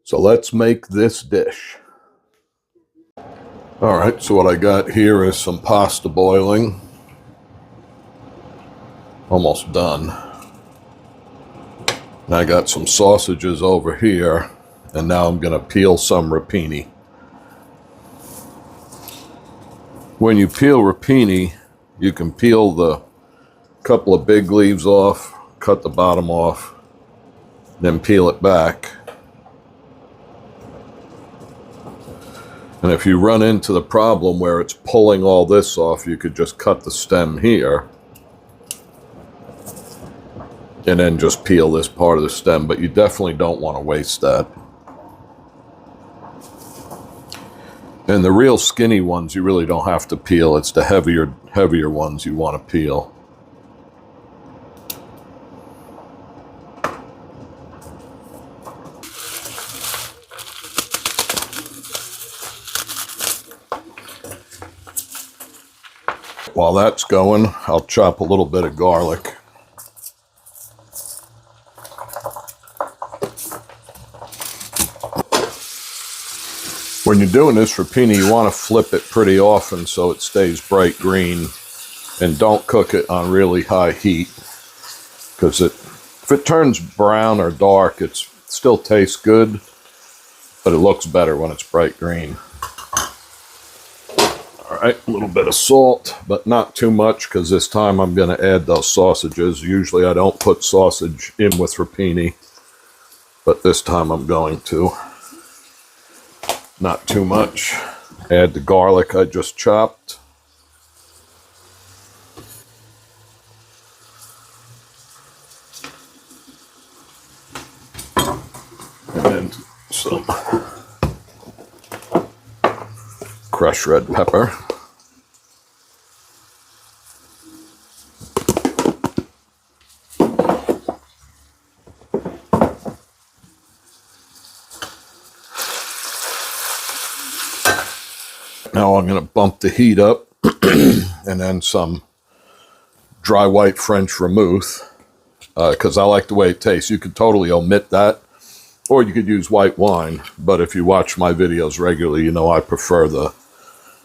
So let's make this dish. All right, so what I got here is some pasta boiling. Almost done. And I got some sausages over here, and now I'm going to peel some rapini. When you peel rapini, you can peel the couple of big leaves off, cut the bottom off, then peel it back. And if you run into the problem where it's pulling all this off, you could just cut the stem here and then just peel this part of the stem, but you definitely don't want to waste that. And the real skinny ones you really don't have to peel. It's the heavier ones you want to peel. While that's going, I'll chop a little bit of garlic. When you're doing this rapini, you want to flip it pretty often so it stays bright green, and don't cook it on really high heat, because if it turns brown or dark, it still tastes good, but it looks better when it's bright green. All right, a little bit of salt, but not too much, because this time I'm going to add those sausages. Usually I don't put sausage in with rapini, but this time I'm going to. Not too much. Add the garlic I just chopped. And then some crushed red pepper. Now I'm going to bump the heat up and then some dry white French vermouth, because I like the way it tastes. You could totally omit that, or you could use white wine, but if you watch my videos regularly, you know I prefer the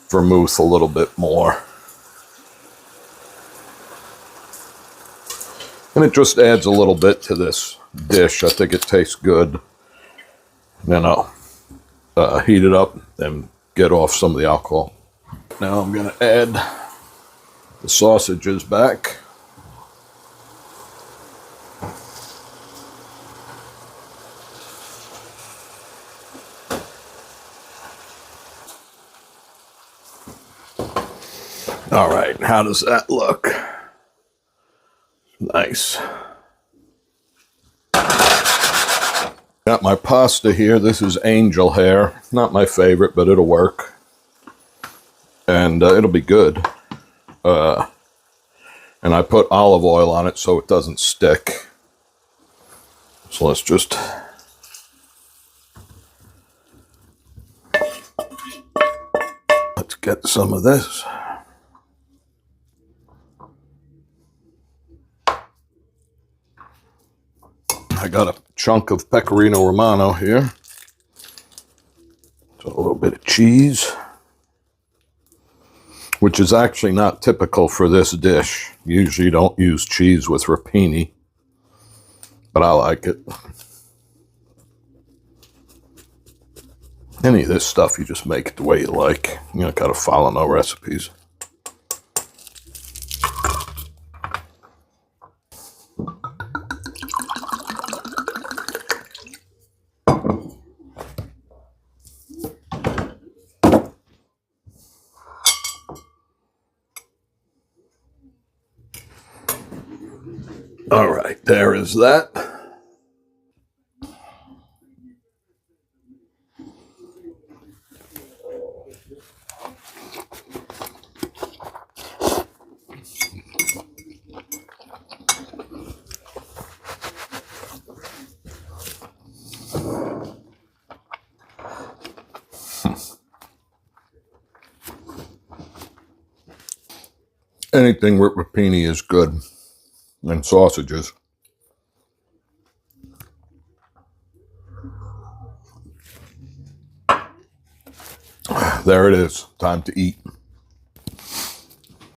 vermouth a little bit more. And it just adds a little bit to this dish. I think it tastes good. Then I'll heat it up and get off some of the alcohol. Now I'm going to add the sausages back. All right, how does that look? Nice. Got my pasta here. This is angel hair. Not my favorite, but it'll work. And it'll be good. And I put olive oil on it so it doesn't stick. So let's just... let's get some of this. I got a chunk of Pecorino Romano here. So a little bit of cheese, which is actually not typical for this dish. Usually you don't use cheese with rapini, but I like it. Any of this stuff, you just make it the way you like. You don't gotta follow no recipes. All right, there is that. Anything with rapini is good, and sausages. There it is. Time to eat.